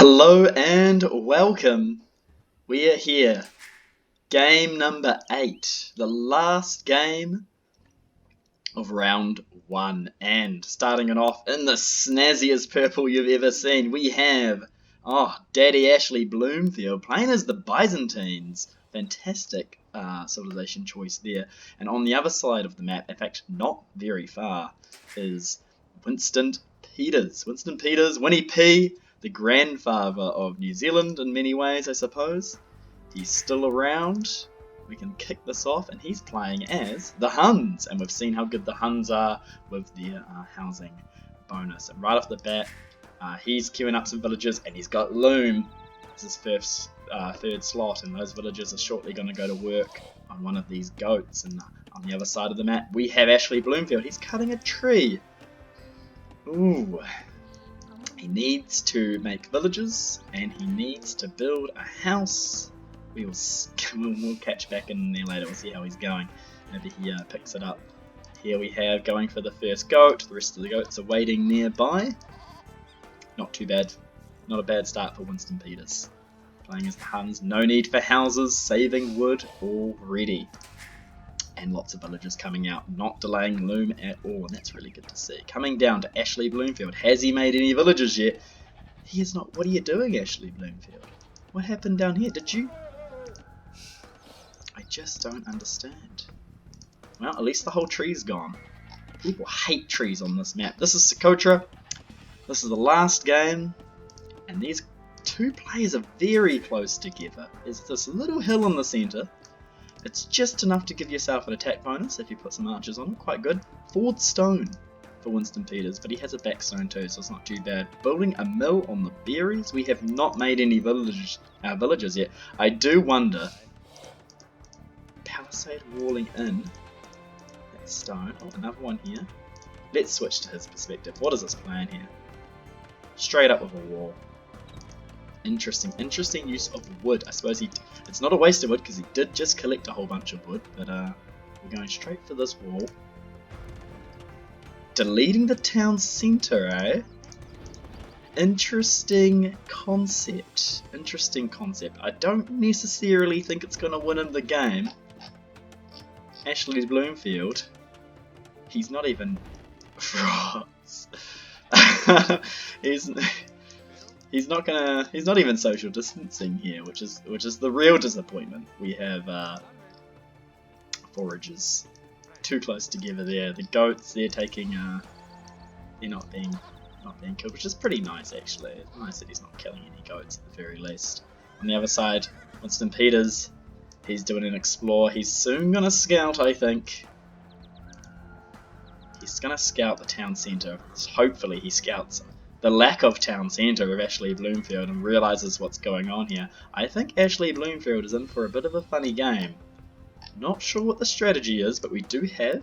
Hello and welcome. We are here. Game number 8. The last game of round 1. And starting it off in the snazziest purple you've ever seen, we have Daddy Ashley Bloomfield playing as the Byzantines. Fantastic civilization choice there. And on the other side of the map, in fact not very far, is Winston Peters. Winston Peters, Winnie P, the grandfather of New Zealand in many ways, I suppose. He's still around. We can kick this off, and he's playing as the Huns, and we've seen how good the Huns are with their housing bonus. And right off the bat, he's queuing up some villages, and he's got loom as his third slot, and those villagers are shortly going to go to work on one of these goats. And on the other side of the map, we have Ashley Bloomfield. He's cutting a tree. Ooh. He needs to make villages, and he needs to build a house. We'll catch back in there later. We'll see how he's going. Maybe he picks it up. Here we have going for the first goat. The rest of the goats are waiting nearby. Not too bad. Not a bad start for Winston Peters. Playing as the Huns. No need for houses. Saving wood already. And lots of villagers coming out, not delaying loom at all, and that's really good to see. Coming down to Ashley Bloomfield. Has he made any villages yet? He is not. What are you doing, Ashley Bloomfield? What happened down here? Did you? I just don't understand. Well, at least the whole tree's gone. People hate trees on this map. This is Socotra. This is the last game, and these two players are very close together. There's this little hill in the centre. It's just enough to give yourself an attack bonus if you put some archers on it. Quite good. Forward stone for Winston Peters, but he has a back stone too, so it's not too bad. Building a mill on the berries. We have not made any villages yet. I do wonder. Palisade walling in. That stone. Oh, another one here. Let's switch to his perspective. What is his plan here? Straight up with a wall. Interesting use of wood. I suppose it's not a waste of wood because he did just collect a whole bunch of wood, but we're going straight for this wall. Deleting the town centre, eh? Interesting concept. I don't necessarily think it's going to win in the game. Ashley Bloomfield. He's not even frogs. He's not even social distancing here, which is the real disappointment. We have foragers too close together there. The goats, they're not being killed, which is pretty nice actually. It's nice that he's not killing any goats at the very least. On the other side, Winston Peters, he's doing an explore. He's soon gonna scout, I think. He's gonna scout the town centre. Hopefully he scouts the lack of town centre of Ashley Bloomfield and realises what's going on here. I think Ashley Bloomfield is in for a bit of a funny game. Not sure what the strategy is, but we do have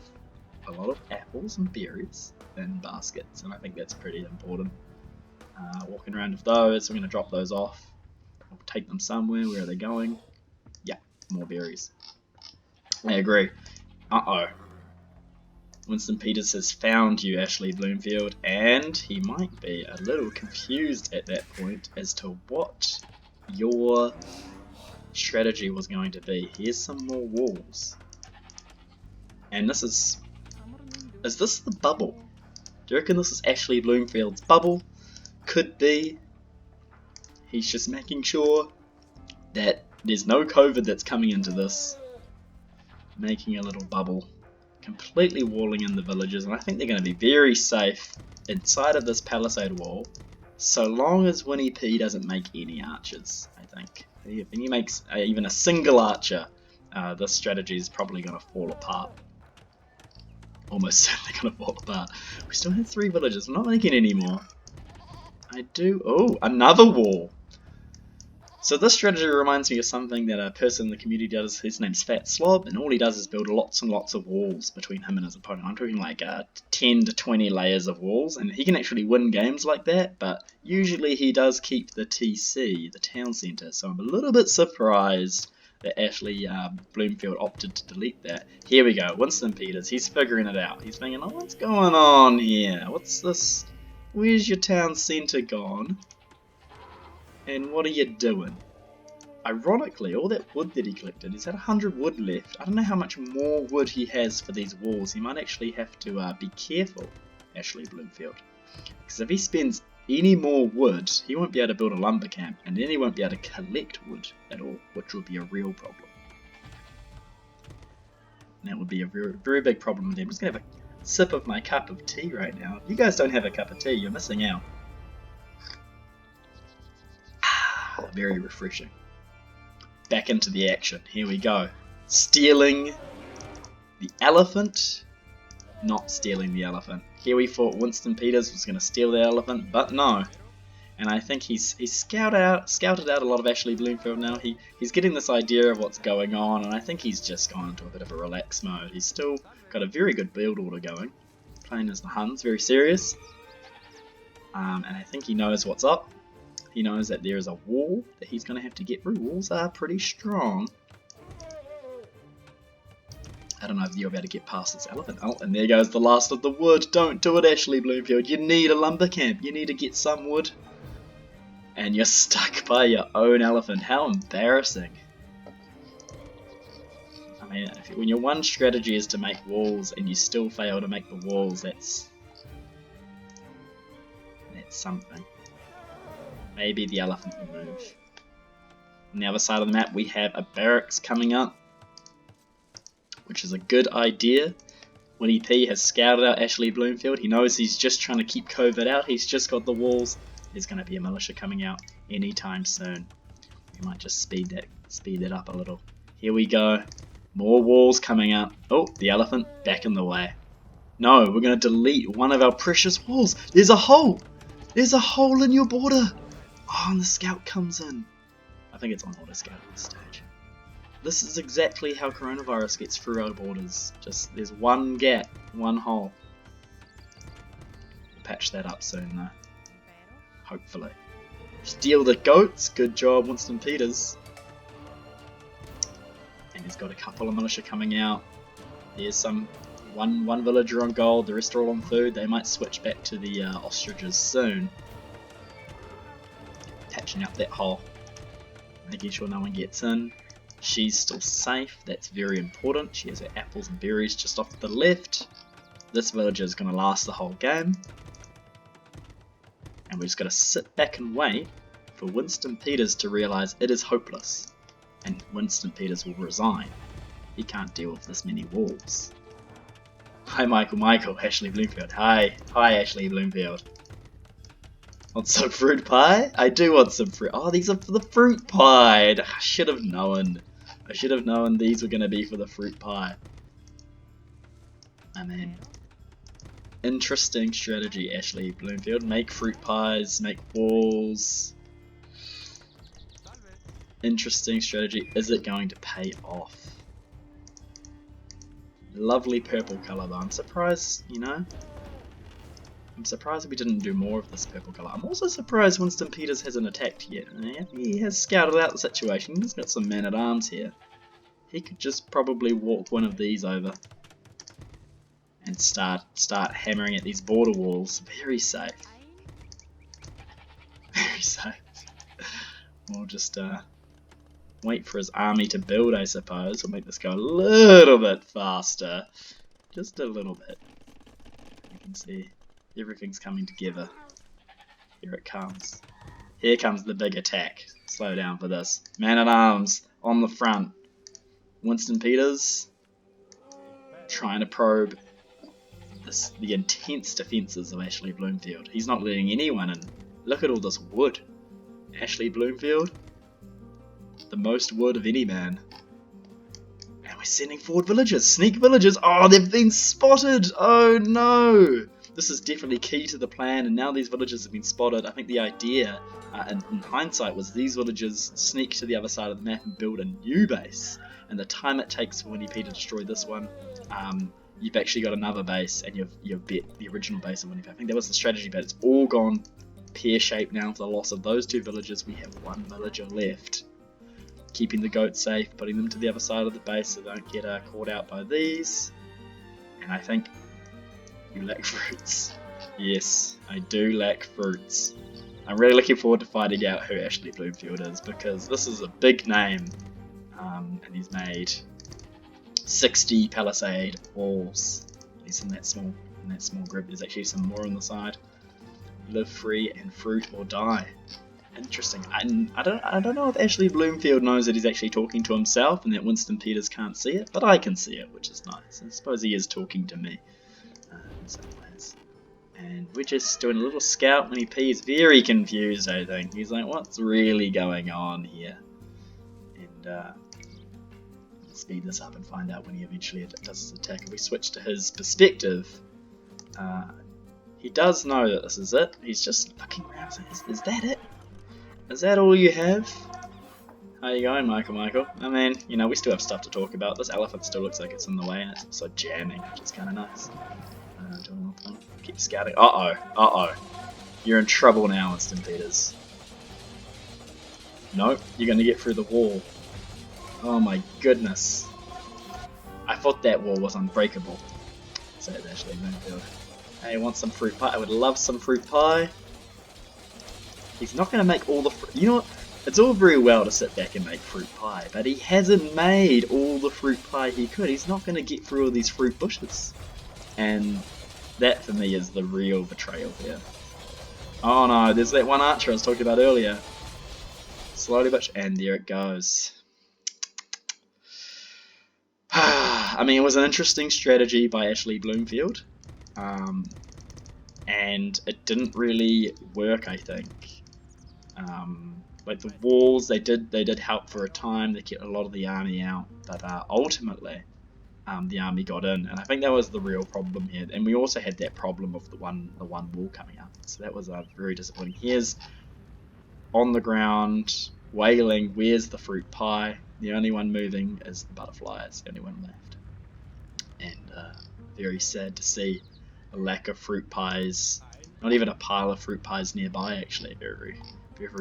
a lot of apples and berries in baskets, and I think that's pretty important. Walking around with those, we're going to drop those off. We'll take them somewhere. Where are they going? Yeah, more berries. I agree. Uh-oh. Winston Peters has found you, Ashley Bloomfield, and he might be a little confused at that point as to what your strategy was going to be. Here's some more walls. And this is this the bubble? Do you reckon this is Ashley Bloomfield's bubble? Could be. He's just making sure that there's no COVID that's coming into this. Making a little bubble. Completely walling in the villages, and I think they're going to be very safe inside of this palisade wall, so long as Winnie P doesn't make any archers. I think if he makes even a single archer, this strategy is probably going to fall apart. Almost certainly going to fall apart. We still have 3 villages. We're not making any more. Oh, another wall. So this strategy reminds me of something that a person in the community does. His name's Fat Slob, and all he does is build lots and lots of walls between him and his opponent. I'm talking like 10 to 20 layers of walls, and he can actually win games like that, but usually he does keep the TC, the town centre, so I'm a little bit surprised that Ashley Bloomfield opted to delete that. Here we go, Winston Peters, he's figuring it out. He's thinking, oh, what's going on here? What's this? Where's your town centre gone? And what are you doing? Ironically, all that wood that he collected, he's had 100 wood left. I don't know how much more wood he has for these walls. He might actually have to be careful, Ashley Bloomfield. Because if he spends any more wood, he won't be able to build a lumber camp, and then he won't be able to collect wood at all, which would be a real problem. And that would be a very, very big problem with him. I'm just going to have a sip of my cup of tea right now. If you guys don't have a cup of tea, you're missing out. Very refreshing. Back into the action. Here we go. Stealing the elephant. Not stealing the elephant. Here we thought Winston Peters was going to steal the elephant, but no. And I think he's scouted out a lot of Ashley Bloomfield now. He's getting this idea of what's going on, and I think he's just gone into a bit of a relaxed mode. He's still got a very good build order going. Playing as the Huns, very serious. And I think he knows what's up. He knows that there is a wall that he's going to have to get through. Walls are pretty strong. I don't know if you'll be able to get past this elephant. Oh, and there goes the last of the wood. Don't do it, Ashley Bloomfield. You need a lumber camp. You need to get some wood. And you're stuck by your own elephant. How embarrassing. I mean, when your one strategy is to make walls and you still fail to make the walls, that's something. Maybe the elephant will move. On the other side of the map we have a barracks coming up, which is a good idea. Winnie P has scouted out Ashley Bloomfield. He knows he's just trying to keep COVID out. He's just got the walls. There's going to be a militia coming out anytime soon. We might just speed that up a little. Here we go. More walls coming up. Oh, the elephant back in the way. No, we're going to delete one of our precious walls. There's a hole. There's a hole in your border. Oh, and the scout comes in. I think it's on auto scout at this stage. This is exactly how coronavirus gets through our borders. Just there's one gap, one hole. We'll patch that up soon though. Hopefully. Steal the goats. Good job, Winston Peters. And he's got a couple of militia coming out. There's one villager on gold. The rest are all on food. They might switch back to the ostriches soon. Patching up that hole. Making sure no one gets in. She's still safe. That's very important. She has her apples and berries just off to the left. This villager is going to last the whole game. And we're just going to sit back and wait for Winston Peters to realise it is hopeless. And Winston Peters will resign. He can't deal with this many walls. Hi Michael, Ashley Bloomfield. Hi Ashley Bloomfield. Want some fruit pie? I do want some fruit. Oh, these are for the fruit pie. I should have known. I should have known these were going to be for the fruit pie. I mean, interesting strategy, Ashley Bloomfield. Make fruit pies, make walls. Interesting strategy. Is it going to pay off? Lovely purple colour though. I'm surprised, you know. I'm surprised we didn't do more of this purple colour. I'm also surprised Winston Peters hasn't attacked yet. He has scouted out the situation. He's got some men-at-arms here. He could just probably walk one of these over and start hammering at these border walls. Very safe. Very safe. We'll just wait for his army to build, I suppose. We'll make this go a little bit faster. Just a little bit. You can see everything's coming together. Here it comes. Here comes the big attack. Slow down for this. Man-at-arms on the front. Winston Peters trying to probe the intense defences of Ashley Bloomfield. He's not letting anyone in. Look at all this wood. Ashley Bloomfield, the most wood of any man. And we're sending forward villagers. Sneak villagers. Oh, they've been spotted. Oh no. This is definitely key to the plan, and now these villagers have been spotted. I think the idea, in hindsight, was these villagers sneak to the other side of the map and build a new base. And the time it takes for Winnie P to destroy this one, you've actually got another base, and you've bet the original base of Winnie P. I think that was the strategy, but it's all gone pear-shaped now for the loss of those two villagers. We have one villager left. Keeping the goats safe, putting them to the other side of the base so they don't get caught out by these. And I think you lack fruits. Yes, I do lack fruits. I'm really looking forward to finding out who Ashley Bloomfield is, because this is a big name, and he's made 60 Palisade walls. At least in that small group. There's actually some more on the side. Live free and fruit or die. Interesting. I don't know if Ashley Bloomfield knows that he's actually talking to himself and that Winston Peters can't see it, but I can see it, which is nice. I suppose he is talking to me in some ways. And we're just doing a little scout when he's very confused, I think. He's like, what's really going on here? And let's speed this up and find out when he eventually does his attack. If we switch to his perspective, he does know that this is it. He's just looking around saying, is that it? Is that all you have? How you going, Michael? I mean, you know, we still have stuff to talk about. This elephant still looks like it's in the way, and it's also jamming, which is kind of nice. Keep scouting. Uh-oh. You're in trouble now, Winston Peters. Nope, you're going to get through the wall. Oh my goodness. I thought that wall was unbreakable. So it's actually Bloomfield. Hey, want some fruit pie? I would love some fruit pie. He's not going to make all the fruit. You know what? It's all very well to sit back and make fruit pie, but he hasn't made all the fruit pie he could. He's not going to get through all these fruit bushes. And that, for me, is the real betrayal here. Oh no, there's that one archer I was talking about earlier. Slowly but and there it goes. I mean, it was an interesting strategy by Ashley Bloomfield. And it didn't really work, I think. Like the walls, they did help for a time. They kept a lot of the army out, but ultimately, the army got in, and I think that was the real problem here. And we also had that problem of the one wall coming up, so that was very disappointing. Here's on the ground, wailing. Where's the fruit pie? The only one moving is the butterfly. It's the only one left, and very sad to see a lack of fruit pies. Not even a pile of fruit pies nearby. Actually, very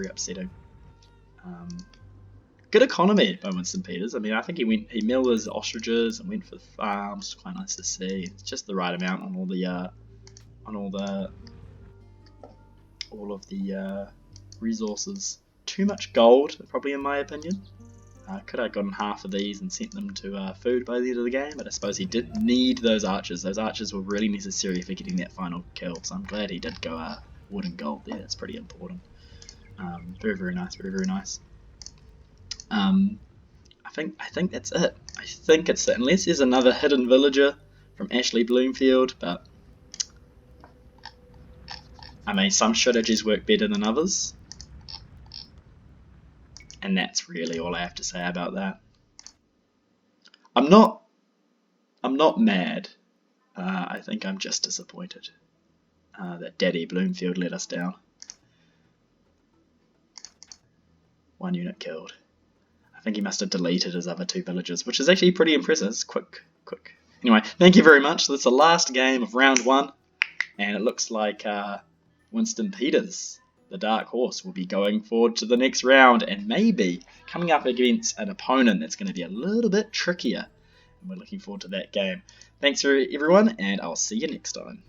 upsetting. Good economy by Winston Peters. I mean, I think he milled his ostriches and went for the farms. Quite nice to see. It's just the right amount on all of the resources. Too much gold, probably, in my opinion. Could have gotten half of these and sent them to food by the end of the game, but I suppose he did need those archers. Those archers were really necessary for getting that final kill, so I'm glad he did go wood and gold there. That's pretty important. Very nice, very nice. I think that's it. I think it's it, unless there's another hidden villager from Ashley Bloomfield, but I mean, some strategies work better than others. And that's really all I have to say about that. I'm not mad. I think I'm just disappointed that Daddy Bloomfield let us down. 1 unit killed. I think he must have deleted his other 2 villages, which is actually pretty impressive. It's quick. Anyway, thank you very much. That's the last game of round 1, and it looks like Winston Peters, the dark horse, will be going forward to the next round and maybe coming up against an opponent that's going to be a little bit trickier. And we're looking forward to that game. Thanks everyone, and I'll see you next time.